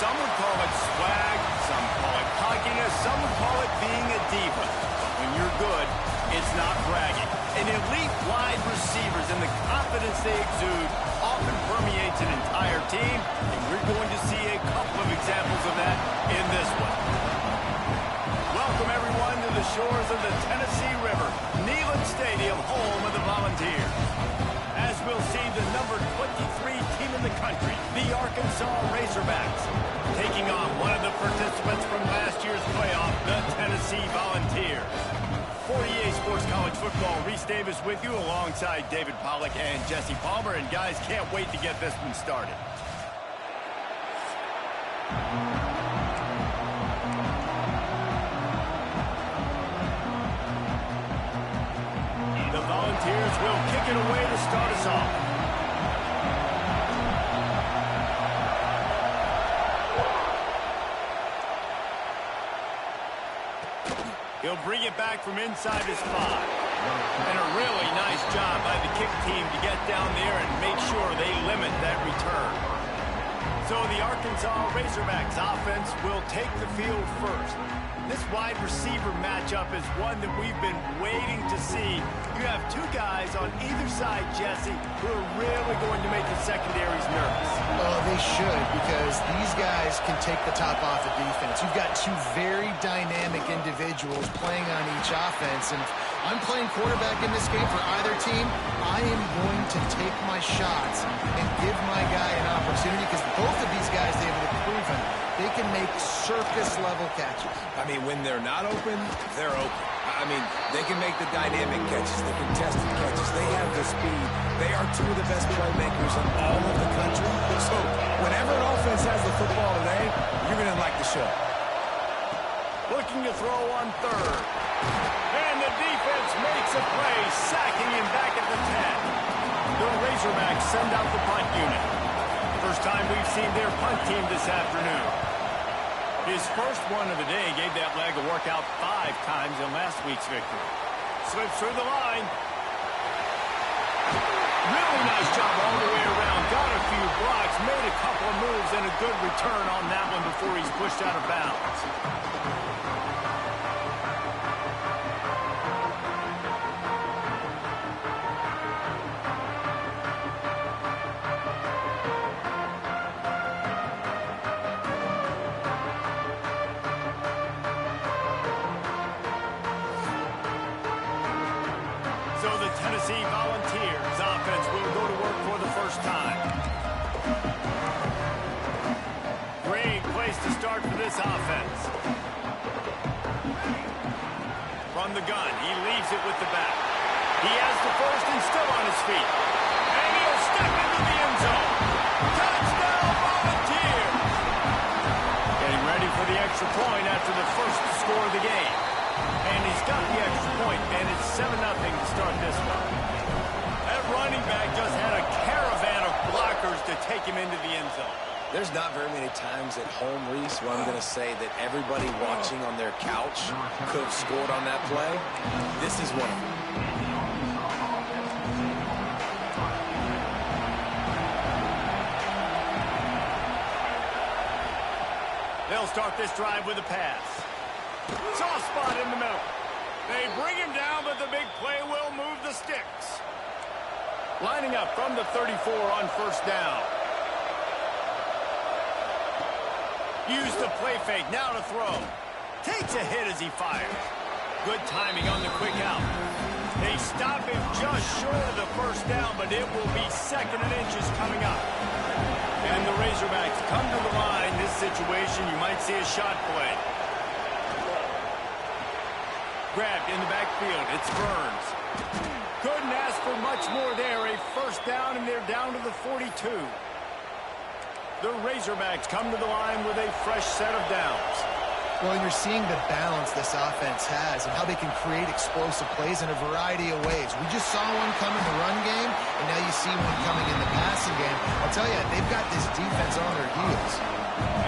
Some would call it swag, some call it cockiness, some would call it being a diva. But when you're good, it's not bragging. An elite wide receivers and the confidence they exude often permeates an entire team, and we're going to see a couple of examples of that in this one. Welcome, everyone, to the shores of the Tennessee River, Neyland Stadium, home of the Volunteers. As we'll see, the number 23 team in the country, the Arkansas Razorbacks, taking on one of the participants from last year's playoff, the Tennessee Volunteers. For EA Sports College Football, Reese Davis with you alongside David Pollack and Jesse Palmer. And guys, can't wait to get this one started. The Volunteers will kick it away to start us off. He'll bring it back from inside his 5. And a really nice job by the kick team to get down there and make sure they limit that return. So the Arkansas Razorbacks offense will take the field first. This wide receiver matchup is one that we've been waiting to see. You have two guys on either side, Jesse, who are really going to make the secondaries nervous. Oh, they should, because these guys can take the top off the defense. You've got two very dynamic individuals playing on each offense, and if I'm playing quarterback in this game for either team, I am going to take my shots and give my guy an opportunity, because both of these guys, they've proven they can make circus-level catches. I mean, when they're not open, they're open. I mean, they can make the dynamic catches, the contested catches. They have the speed. They are two of the best playmakers in all of the country. So whenever an offense has the football today, you're going to like the show. Looking to throw on 3rd. And the defense makes a play, sacking him back at the 10. The Razorbacks send out the punt unit. First time we've seen their punt team this afternoon. His first one of the day gave that leg a workout 5 times in last week's victory. Slips through the line. Really nice job all the way around. Got a few blocks, made a couple of moves, and a good return on that one before he's pushed out of bounds. So the Tennessee Volunteers offense will go to work for the first time. Great place to start for this offense. From the gun, he leaves it with the back. He has the first and still on his feet. And he'll step into the end zone. Touchdown, Volunteers! Getting ready for the extra point after the first score of the game. And he's got the extra point, and it's 7-0 to start this one. That running back just had a caravan of blockers to take him into the end zone. There's not very many times at home, Reese, where I'm going to say that everybody watching on their couch could have scored on that play. This is one of them. They'll start this drive with a pass. Soft spot in the middle. They bring him down, but the big play will move the sticks. Lining up from the 34 on first down. Use the play fake, now to throw. Takes a hit as he fires. Good timing on the quick out. They stop him just short of the first down, but it will be 2nd and inches coming up. And the Razorbacks come to the line. This situation, you might see a shot play. Grabbed in the backfield. It's Burns. Couldn't ask for much more there. A first down, and they're down to the 42. The Razorbacks come to the line with a fresh set of downs. Well, you're seeing the balance this offense has and how they can create explosive plays in a variety of ways. We just saw one come in the run game, and now you see one coming in the passing game. I'll tell you, they've got this defense on their heels.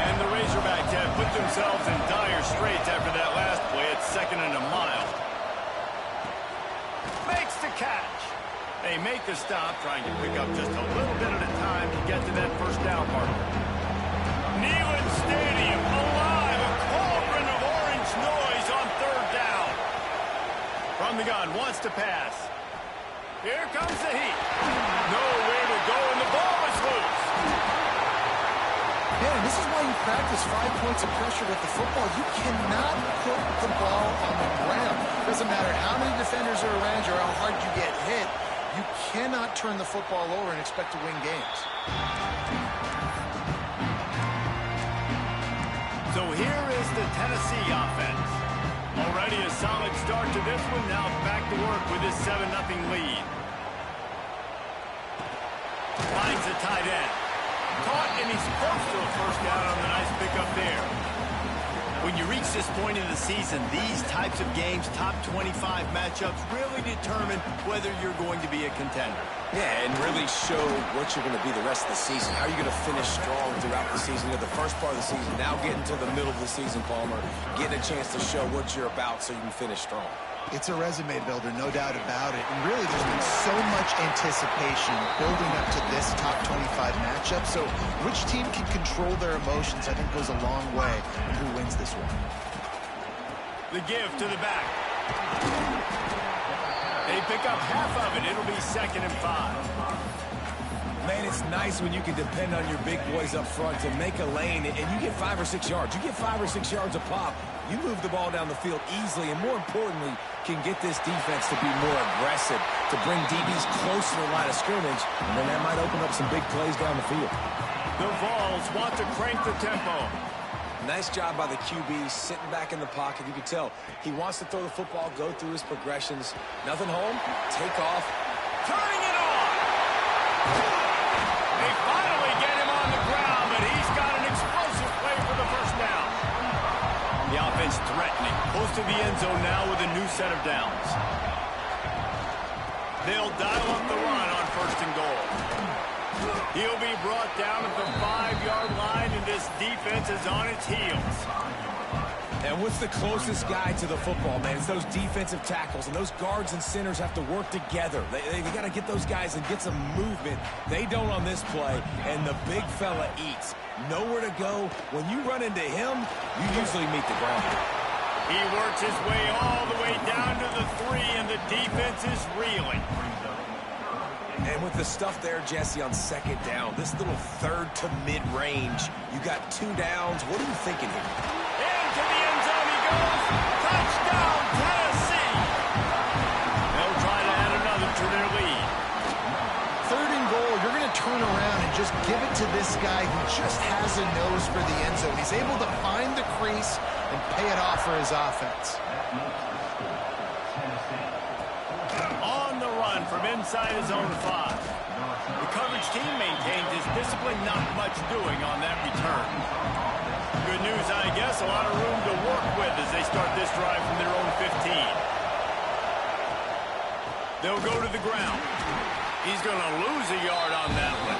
And the Razorbacks have put themselves in dire straits after that last play. It's 2nd and a mile. Makes the catch. They make the stop, trying to pick up just a little bit at a time to get to that first down marker. Neyland stadium alive, a cauldron of orange noise on third down. From the gun, wants to pass. Here comes the heat. Nowhere to go, and the ball is loose. Yeah, and this is why you practice 5 points of pressure with the football. You cannot put the ball on the ground. Doesn't matter how many defenders are around you or how hard you get hit. You cannot turn the football over and expect to win games. So here is the Tennessee offense. Already a solid start to this one. Now back to work with this 7-0 lead. Finds the tight end. Caught, and he's close to a first down on the nice pickup there. When you reach this point in the season, these types of games, top 25 matchups, really determine whether you're going to be a contender. Yeah, and really show what you're going to be the rest of the season. How are you going to finish strong throughout the season? You know, the first part of the season, now getting to the middle of the season, Palmer, getting a chance to show what you're about so you can finish strong. It's a resume builder, no doubt about it. And really, there's been so much anticipation building up to this top 25 matchup. So which team can control their emotions, I think, goes a long way in who wins this one. The give to the back. They pick up half of it. It'll be 2nd and 5. Man, it's nice when you can depend on your big boys up front to make a lane, and you get 5 or 6 yards. You get 5 or 6 yards a pop. You move the ball down the field easily, and more importantly, can get this defense to be more aggressive, to bring DBs close to the line of scrimmage, and then that might open up some big plays down the field. The Vols want to crank the tempo. Nice job by the QB, sitting back in the pocket. You can tell he wants to throw the football, go through his progressions. Nothing home, take off. Turning it on. They finally get him on the ground, but he's got an explosive play for the first down. The offense threatening, close to the end zone now with a new set of downs. They'll dial up the run on 1st and goal. He'll be brought down at the 5-yard line, and this defense is on its heels. And what's the closest guy to the football, man? It's those defensive tackles, and those guards and centers have to work together. They got to get those guys and get some movement. They don't on this play, and the big fella eats. Nowhere to go. When you run into him, you usually meet the ground. He works his way all the way down to the 3, and the defense is reeling. And with the stuff there, Jesse, on 2nd down, this little 3rd to mid-range, you got 2 downs. What are you thinking here? Into the end zone he goes. Touchdown, Tennessee. They'll try to add another to their lead. 3rd and goal, you're going to turn around and just give it to this guy who just has a nose for the end zone. He's able to find the crease and pay it off for his offense. On the run from inside his own 5. The coverage team maintains his discipline, not much doing on that return. Good news, I guess, a lot of room to work with as they start this drive from their own 15. They'll go to the ground. He's going to lose a yard on that one.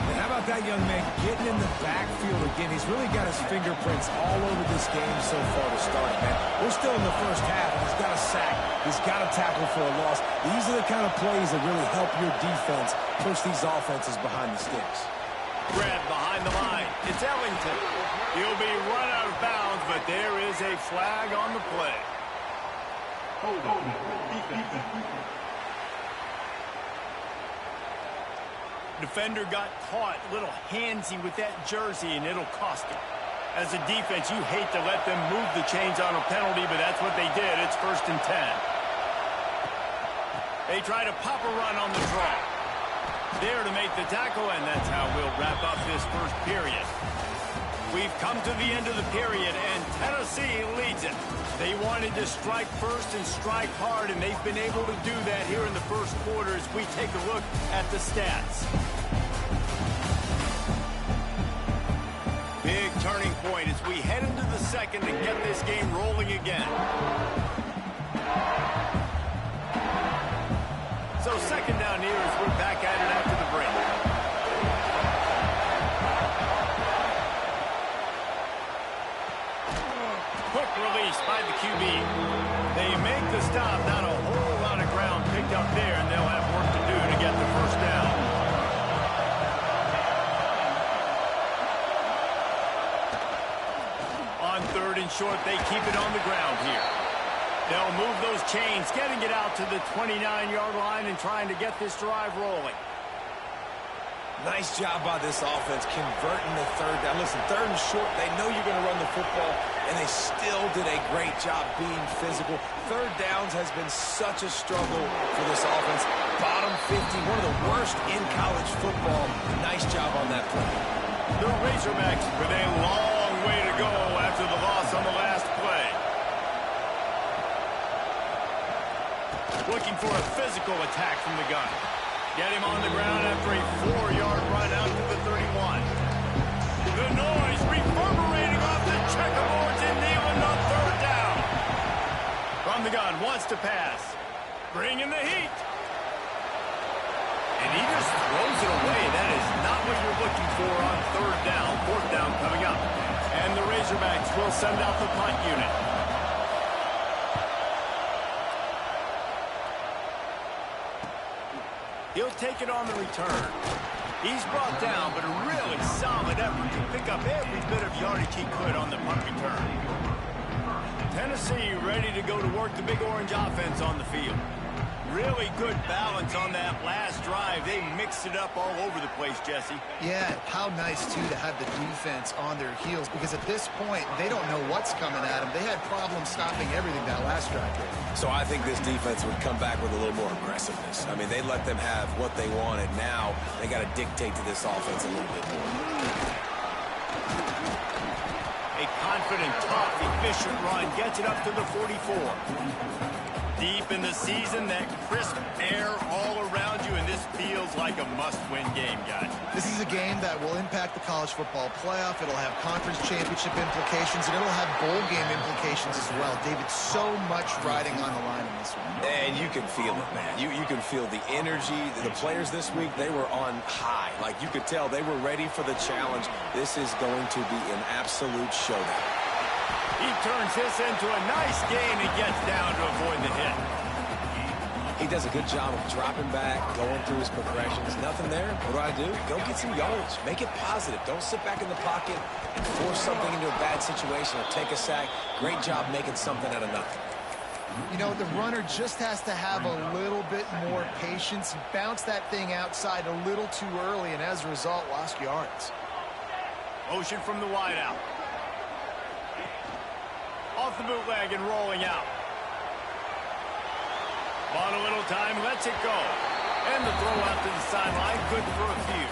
And how about that young man getting in the backfield again? He's really got his fingerprints all over this game so far to start, man. We're still in the first half, and he's got a sack. He's got a tackle for a loss. These are the kind of plays that really help your defense push these offenses behind the sticks. Grabbed behind the line. It's Ellington. He'll be run out of bounds, but there is a flag on the play. Defender got caught a little handsy with that jersey, and it'll cost him. As a defense, you hate to let them move the chains on a penalty, but that's what they did. It's 1st and 10. They try to pop a run on the draw. There to make the tackle, and that's how we'll wrap up this first period. We've come to the end of the period, and Tennessee leads it. They wanted to strike first and strike hard, and they've been able to do that here in the first quarter as we take a look at the stats. Big turning point as we head into the second to get this game rolling again. So 2nd down here as we're back at it after the break. Quick release by the QB. They make the stop. Not a whole lot of ground picked up there, and they'll have work to do to get the first down. third and short, they keep it on the ground here. They'll move those chains, getting it out to the 29-yard line and trying to get this drive rolling. Nice job by this offense converting the third down. Listen, third and short, they know you're going to run the football, and they still did a great job being physical. Third downs has been such a struggle for this offense. Bottom 50, one of the worst in college football. Nice job on that play. The Razorbacks with a long way to go after the loss on the last play. Looking for a physical attack from the gun. Get him on the ground after a 4-yard run out to the 31. The noise reverberating off the checkerboards in Neyland on third down. From the gun, wants to pass. Bringing the heat. And he just throws it away. That is not what you're looking for on third down. Fourth down coming up. And the Razorbacks will send out the punt unit. He'll take it on the return. He's brought down, but a really solid effort to pick up every bit of yardage he could on the punt return. Tennessee ready to go to work the Big Orange offense on the field. Really good balance on that last drive. They mixed it up all over the place, Jesse. Yeah, how nice, too, to have the defense on their heels, because at this point, they don't know what's coming at them. They had problems stopping everything that last drive. So I think this defense would come back with a little more aggressiveness. I mean, they let them have what they wanted. Now they got to dictate to this offense a little bit more. A confident, tough, efficient run gets it up to the 44. Deep in the season, that crisp air all around you, and this feels like a must-win game, guys. This is a game that will impact the college football playoff. It'll have conference championship implications, and it'll have bowl game implications as well. David, so much riding on the line in this one. And you can feel it, man. You can feel the energy. The players this week, they were on high. Like, you could tell they were ready for the challenge. This is going to be an absolute showdown. He turns this into a nice gain and gets down to avoid the hit. He does a good job of dropping back, going through his progressions. Nothing there. What do? Go get some yards. Make it positive. Don't sit back in the pocket and force something into a bad situation or take a sack. Great job making something out of nothing. You know, the runner just has to have a little bit more patience. Bounce that thing outside a little too early, and as a result, lost yards. Motion from the wideout. Off the bootleg and rolling out. Bought a little time, lets it go. And the throw out to the sideline, good for a few.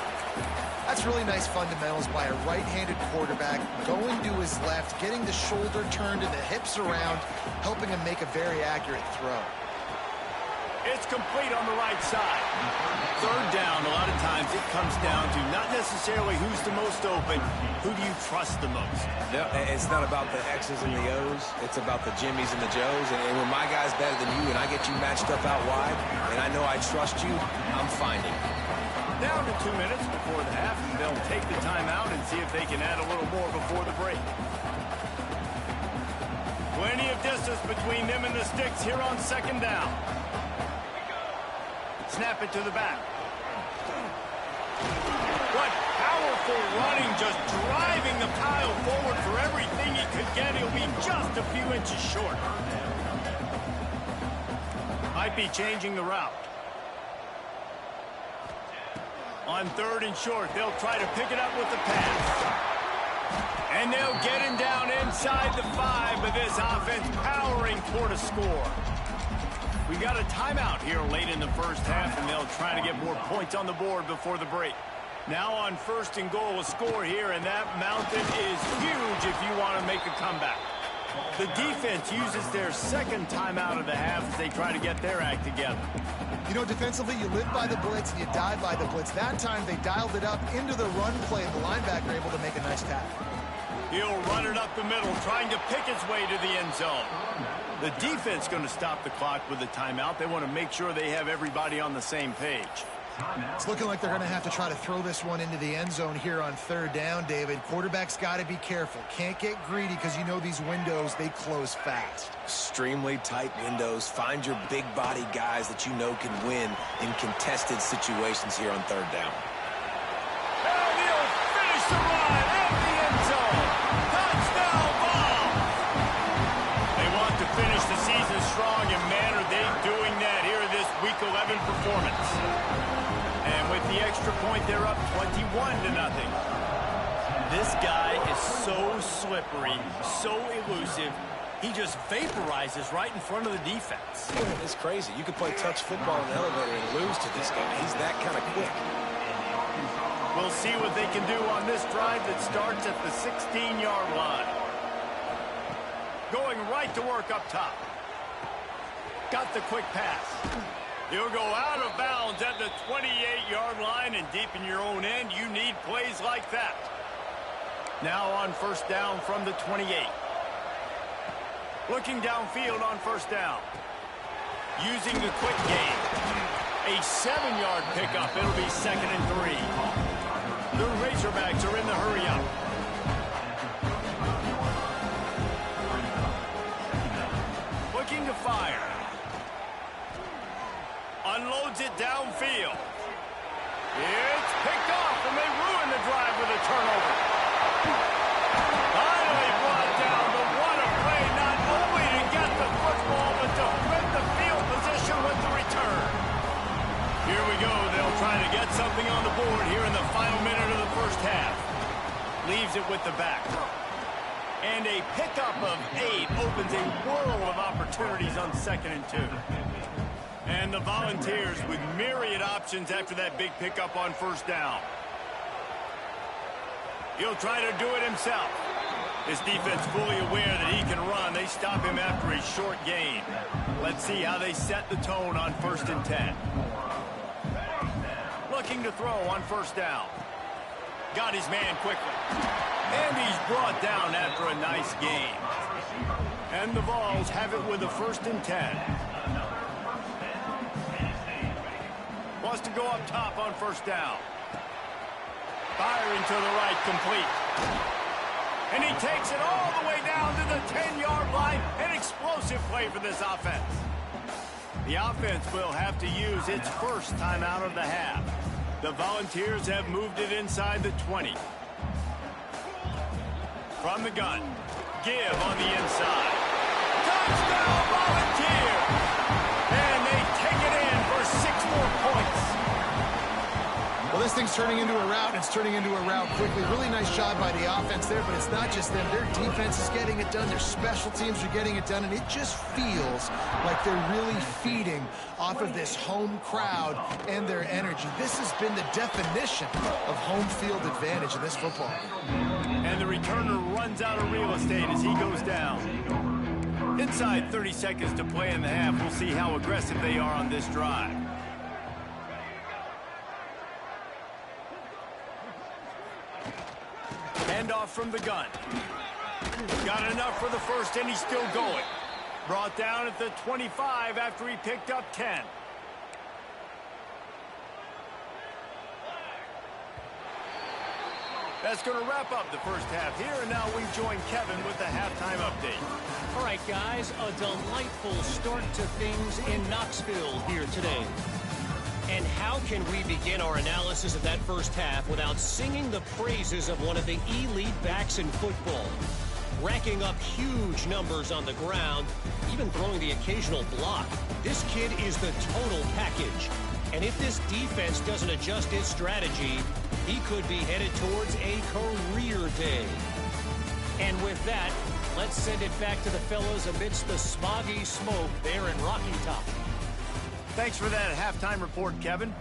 That's really nice fundamentals by a right-handed quarterback, going to his left, getting the shoulder turned and the hips around, helping him make a very accurate throw. It's complete on the right side. Third down, a lot of times it comes down to not necessarily who's the most open, who do you trust the most? No, it's not about the X's and the O's. It's about the Jimmies and the Joes. And when my guy's better than you and I get you matched up out wide, and I know I trust you, I'm finding. Down to 2 minutes before the half, and they'll take the timeout and see if they can add a little more before the break. Plenty of distance between them and the sticks here on second down. Snap it to the back. What powerful running, just driving the pile forward for everything he could get. He'll be just a few inches short. Might be changing the route. On third and short, they'll try to pick it up with the pass. And they'll get him down inside the 5, but this offense powering toward a score. We got a timeout here late in the first half, and they'll try to get more points on the board before the break. Now on first and goal, a score here, and that mountain is huge if you want to make a comeback. The defense uses their second timeout of the half as they try to get their act together. You know, defensively, you live by the blitz and you die by the blitz. That time, they dialed it up into the run play, and the linebacker able to make a nice tackle. He'll run it up the middle, trying to pick its way to the end zone. The defense going to stop the clock with a timeout. They want to make sure they have everybody on the same page. It's looking like they're going to have to try to throw this one into the end zone here on third down, David. Quarterback's got to be careful. Can't get greedy because you know these windows, they close fast. Extremely tight windows. Find your big body guys that you know can win in contested situations here on third down. And he'll finish the ride at the end zone. Touchdown ball. extra point, they're up 21-0. This guy is so slippery, so elusive. He just vaporizes right in front of the defense. It's crazy. You can play touch football in the elevator and lose to this guy. He's that kind of quick. We'll see what they can do on this drive that starts at the 16-yard line. Going right to work up top. Got the quick pass. He'll go out of bounds at the 28-yard line, and deep in your own end, you need plays like that. Now on first down from the 28. Looking downfield on first down. Using the quick game. A 7-yard pickup. It'll be 2nd and 3. The Razorbacks are in the hurry-up. Looking to fire. Unloads it downfield. It's picked off, and they ruin the drive with a turnover. Finally brought down, but what a play, not only to get the football, but to flip the field position with the return. Here we go. They'll try to get something on the board here in the final minute of the first half. Leaves it with the back. And a pickup of 8 opens a world of opportunities on 2nd and 2. And the Volunteers with myriad options after that big pickup on first down. He'll try to do it himself. This defense fully aware that he can run. They stop him after a short gain. Let's see how they set the tone on 1st and 10. Looking to throw on first down. Got his man quickly. And he's brought down after a nice gain. And the Vols have it with a 1st and 10. Wants to go up top on first down. Firing to the right, complete. And he takes it all the way down to the 10-yard line. An explosive play for this offense. The offense will have to use its first timeout of the half. The Volunteers have moved it inside the 20. From the gun. Give on the inside. Touchdown, Volunteers! And they take it in for 6 more points. Well, this thing's turning into a rout, and it's turning into a rout quickly. Really nice job by the offense there, but it's not just them. Their defense is getting it done. Their special teams are getting it done, and it just feels like they're really feeding off of this home crowd and their energy. This has been the definition of home field advantage in this football. And the returner runs out of real estate as he goes down. Inside 30 seconds to play in the half. We'll see how aggressive they are on this drive. Handoff from the gun. Got enough for the first, and he's still going. Brought down at the 25 after he picked up 10. That's going to wrap up the first half here, and now we join Kevin with the halftime update. All right, guys, a delightful start to things in Knoxville here today. And how can we begin our analysis of that first half without singing the praises of one of the elite backs in football? Racking up huge numbers on the ground, even throwing the occasional block. This kid is the total package. And if this defense doesn't adjust its strategy, he could be headed towards a career day. And with that, let's send it back to the fellows amidst the smoggy smoke there in Rocky Top. Thanks for that halftime report, Kevin.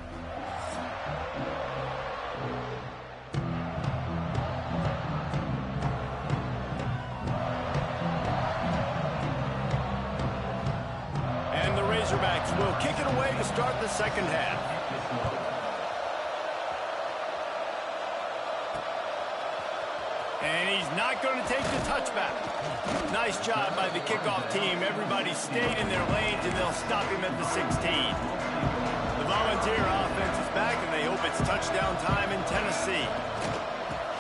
And the Razorbacks will kick it away to start the second half. And he's not going to take the touchback. Nice job by the kickoff team. Everybody stayed in their lanes, and they'll stop him at the 16. The Volunteer offense is back, and they hope it's touchdown time in Tennessee.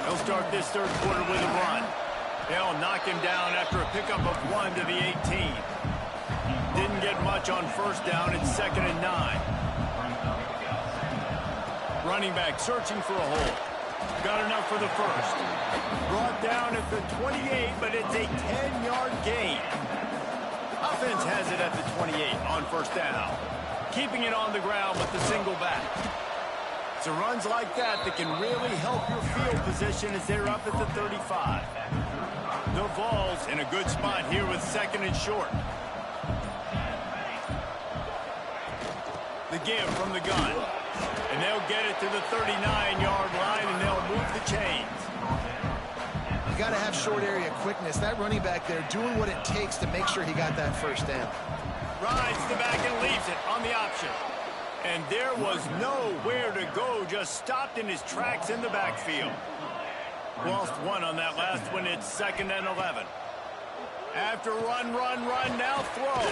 They'll start this third quarter with a run. They'll knock him down after a pickup of 1 to the 18. Didn't get much on first down. It's 2nd and 9. Running back searching for a hole. Got enough for the first. Brought down at the 28, but it's a 10-yard gain. Offense has it at the 28 on first down. Keeping it on the ground with the single back. It's the runs like that that can really help your field position as they're up at the 35. The Vols in a good spot here with 2nd and short. The give from the gun. And they'll get it to the 39-yard line, and they'll move the chains. You got to have short area quickness. That running back there doing what it takes to make sure he got that first down. Rides the back and leaves it on the option. And there was nowhere to go, just stopped in his tracks in the backfield. Lost one on that last one. It's 2nd and 11. After run, now throw.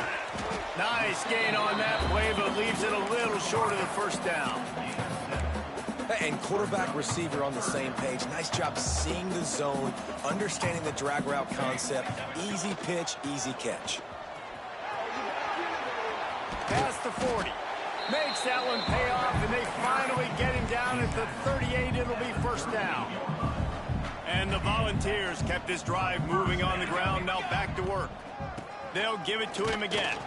Nice gain on that play, but leaves it a little short of the first down. And quarterback receiver on the same page. Nice job seeing the zone, understanding the drag route concept. Easy pitch, easy catch. Past the 40. Makes that one pay off, and they finally get him down at the 38. It'll be first down. And the Volunteers kept this drive moving on the ground. Now back to work. They'll give it to him again.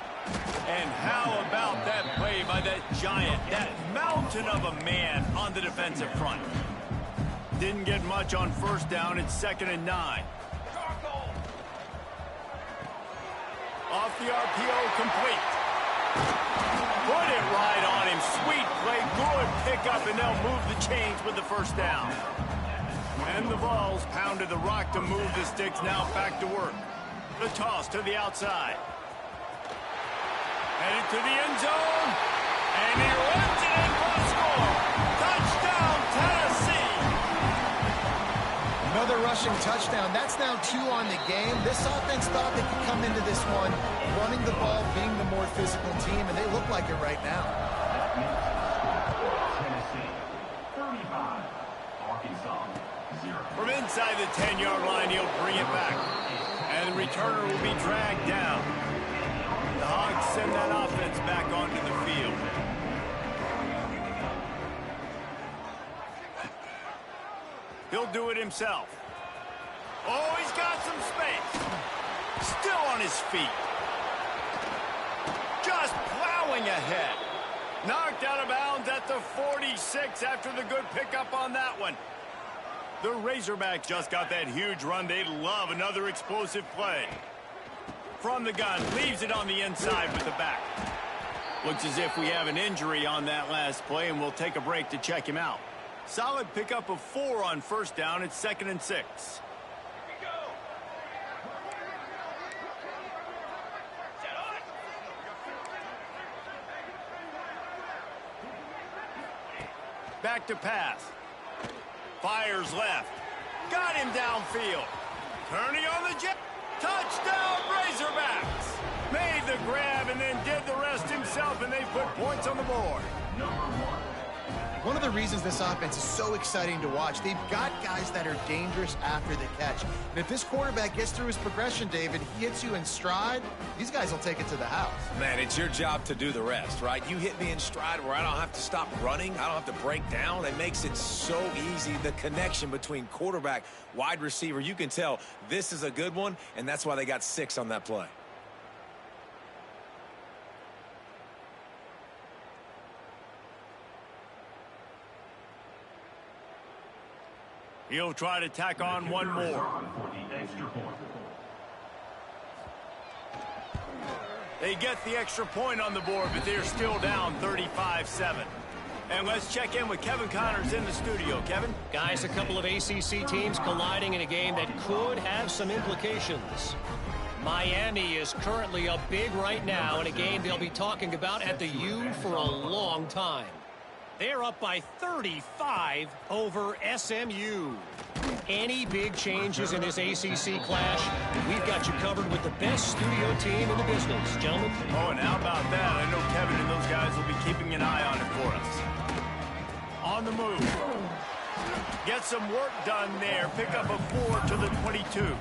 And how about that play by that giant, that mountain of a man on the defensive front? Didn't get much on first down. It's 2nd and 9. Off the RPO, complete. Put it right on him. Sweet play, good pickup, and they'll move the chains with the first down. And the Vols pounded the rock to move the sticks. Now back to work. The toss to the outside. Headed to the end zone. And he runs it in for a score. Touchdown, Tennessee. Another rushing touchdown. That's now 2 on the game. This offense thought they could come into this one running the ball, being the more physical team, and they look like it right now. Tennessee, 35. Arkansas, 0. From inside the 10-yard line, he'll bring it back. And the returner will be dragged down. The Hogs send that offense back onto the field. He'll do it himself. Oh, he's got some space. Still on his feet. Just plowing ahead. Knocked out of bounds at the 46 after the good pickup on that one. The Razorbacks just got that huge run. They love another explosive play. From the gun, leaves it on the inside with the back. Looks as if we have an injury on that last play, and we'll take a break to check him out. Solid pickup of 4 on first down. It's 2nd and 6. Back to pass. Fires left. Got him downfield. Turning on the jet. Touchdown, Razorbacks. Made the grab and then did the rest himself, and they put points on the board. One of the reasons this offense is so exciting to watch, they've got guys that are dangerous after the catch. And if this quarterback gets through his progression, David, he hits you in stride, these guys will take it to the house. Man, it's your job to do the rest, right? You hit me in stride where I don't have to stop running. I don't have to break down. It makes it so easy. The connection between quarterback, wide receiver, you can tell this is a good one, and that's why they got 6 on that play. He'll try to tack on one more. They get the extra point on the board, but they're still down 35-7. And let's check in with Kevin Connors in the studio. Kevin? Guys, a couple of ACC teams colliding in a game that could have some implications. Miami is currently up big right now in a game they'll be talking about at the U for a long time. They're up by 35 over SMU. Any big changes in this ACC clash, we've got you covered with the best studio team in the business, gentlemen. Oh, and how about that? I know Kevin and those guys will be keeping an eye on it for us. On the move. Get some work done there. Pick up a 4 to the 22.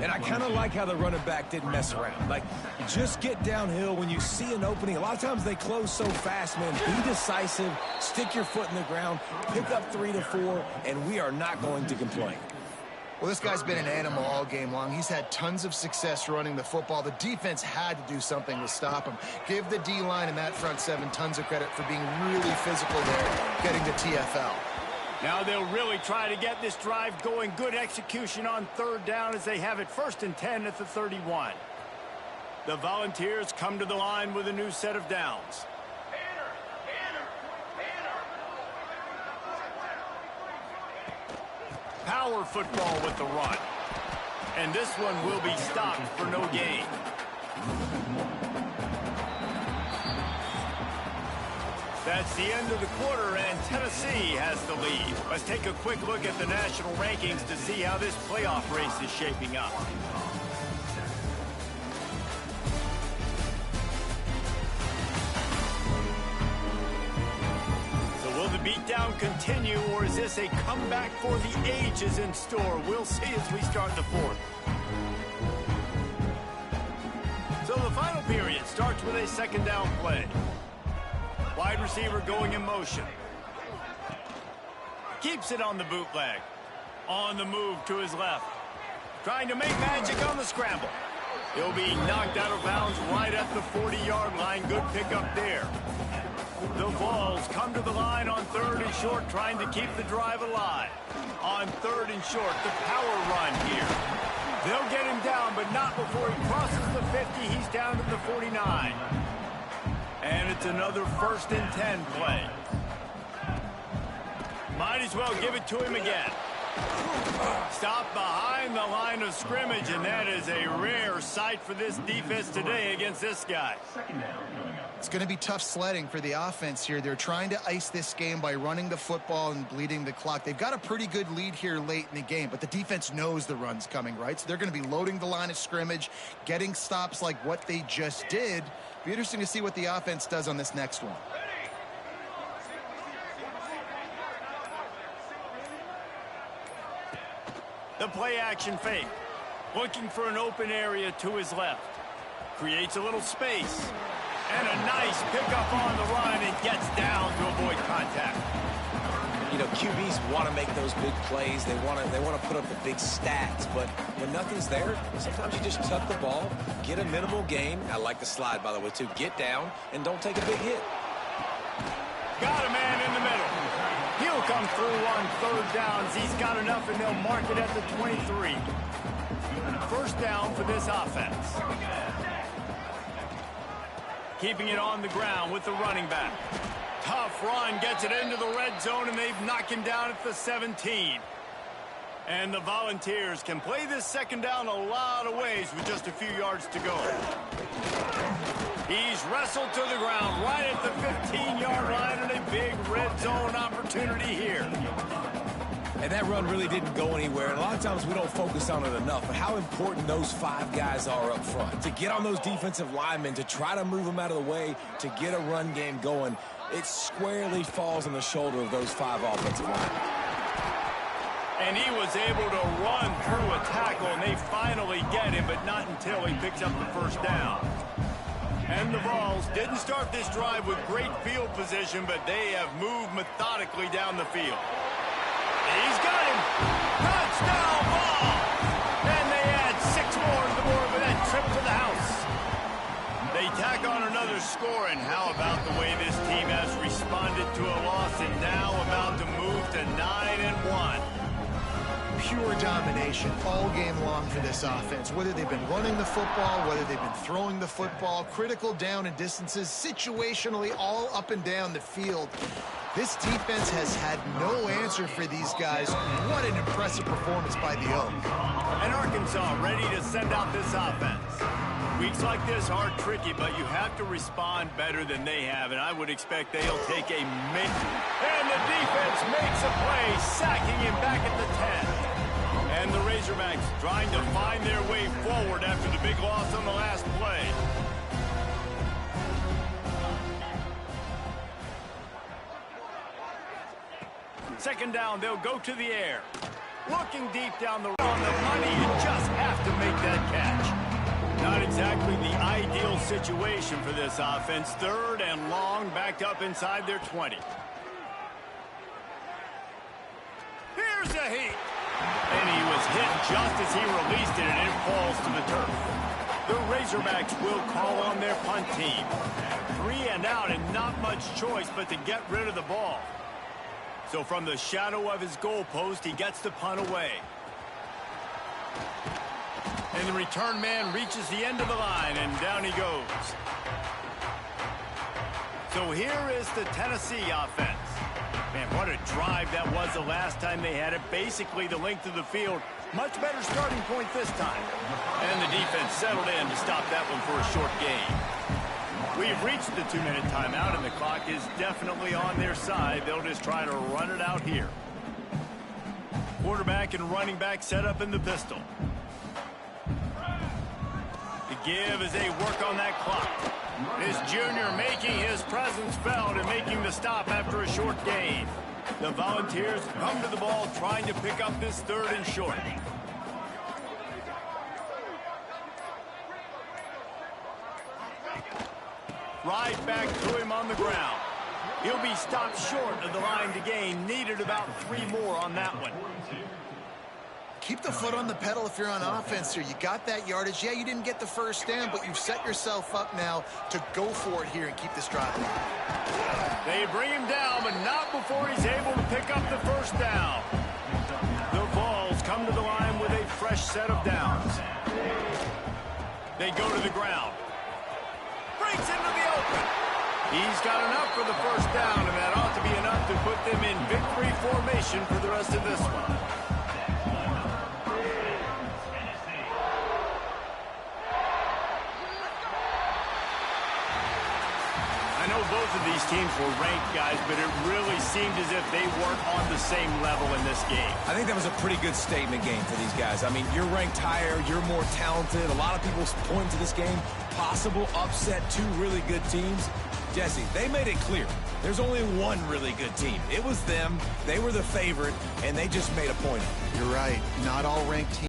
And I kind of like how the running back didn't mess around. Like, just get downhill when you see an opening. A lot of times they close so fast, man. Be decisive, stick your foot in the ground, pick up 3 to 4, and we are not going to complain. Well, this guy's been an animal all game long. He's had tons of success running the football. The defense had to do something to stop him. Give the D-line and that front seven tons of credit for being really physical there, getting the TFL. Now they'll really try to get this drive going. Good execution on third down as they have it 1st and 10 at the 31. The Volunteers come to the line with a new set of downs. Power football with the run. And this one will be stopped for no gain. That's the end of the quarter, and Tennessee has the lead. Let's take a quick look at the national rankings to see how this playoff race is shaping up. Will the beatdown continue, or is this a comeback for the ages in store? We'll see as we start the fourth. So the final period starts with a 2nd down play. Wide receiver going in motion. Keeps it on the bootleg. On the move to his left. Trying to make magic on the scramble. He'll be knocked out of bounds right at the 40-yard line. Good pickup there. The Vols come to the line on 3rd and short, trying to keep the drive alive. On 3rd and short, the power run here. They'll get him down, but not before he crosses the 50. He's down to the 49. And it's another 1st and 10 play. Might as well give it to him again. Stop behind the line of scrimmage, and that is a rare sight for this defense today against this guy. 2nd down coming up. It's going to be tough sledding for the offense here. They're trying to ice this game by running the football and bleeding the clock. They've got a pretty good lead here late in the game, but the defense knows the run's coming, right? So they're going to be loading the line of scrimmage, getting stops like what they just did. Be interesting to see what the offense does on this next one. The play action fake. Looking for an open area to his left. Creates a little space. And a nice pickup on the run and gets down to avoid contact. You know, QBs want to make those big plays. They want to put up the big stats. But when nothing's there, sometimes you just tuck the ball, get a minimal gain. I like the slide, by the way, too. Get down and don't take a big hit. Got a man in the middle. He'll come through on 3rd downs. He's got enough, and they'll mark it at the 23. 1st down for this offense. Keeping it on the ground with the running back. Tough run, gets it into the red zone, and they've knocked him down at the 17. And the Volunteers can play this 2nd down a lot of ways with just a few yards to go. He's wrestled to the ground right at the 15-yard line, and a big red zone opportunity here. And that run really didn't go anywhere. And a lot of times we don't focus on it enough, but how important those 5 guys are up front. To get on those defensive linemen, to try to move them out of the way, to get a run game going, it squarely falls on the shoulder of those 5 offensive linemen. And he was able to run through a tackle, and they finally get him, but not until he picks up the 1st down. And the Vols didn't start this drive with great field position, but they have moved methodically down the field. He's got him. Touchdown ball. And they add 6 more to the board with that trip to the house. They tack on another score, and how about the way this team has responded to a loss and now about to move to 9-1. Pure domination all game long for this offense. Whether they've been running the football, whether they've been throwing the football, critical down and distances, situationally all up and down the field. This defense has had no answer for these guys. What an impressive performance by the Oaks. And Arkansas ready to send out this offense. Weeks like this are tricky, but you have to respond better than they have, and I would expect they'll take a make. And the defense makes a play, sacking him back at the 10. And the Razorbacks trying to find their way forward after the big loss on the last play. Second down, they'll go to the air. Looking deep down the road on the money, you just have to make that catch. Not exactly the ideal situation for this offense. 3rd and long, backed up inside their 20. Here's a heat. And he was hit just as he released it, and it falls to the turf. The Razorbacks will call on their punt team. 3 and out, and not much choice but to get rid of the ball. So from the shadow of his goalpost, he gets the punt away. And the return man reaches the end of the line, and down he goes. So here is the Tennessee offense. Man, what a drive that was the last time they had it. Basically the length of the field. Much better starting point this time. And the defense settled in to stop that one for a short gain. We've reached the 2-minute timeout, and the clock is definitely on their side. They'll just try to run it out here. Quarterback and running back set up in the pistol. The give as they work on that clock. This junior making his presence felt and making the stop after a short gain. The Volunteers come to the ball trying to pick up this 3rd and short. Right back to him on the ground. He'll be stopped short of the line to gain. Needed about 3 more on that one. Keep the foot on the pedal if you're on offense here. You got that yardage. Yeah, you didn't get the first down, but you've set yourself up now to go for it here and keep this drive alive. They bring him down, but not before he's able to pick up the first down. The Vols come to the line with a fresh set of downs. They go to the ground. Breaks into the open. He's got enough for the first down, and that ought to be enough to put them in victory formation for the rest of this one. I know both of these teams were ranked, guys, but it really seemed as if they weren't on the same level in this game. I think that was a pretty good statement game for these guys. I mean, you're ranked higher, you're more talented. A lot of people point to this game. Possible upset, 2 really good teams. Jesse, they made it clear. There's only one really good team. It was them. They were the favorite, and they just made a point of it. You're right. Not all ranked teams.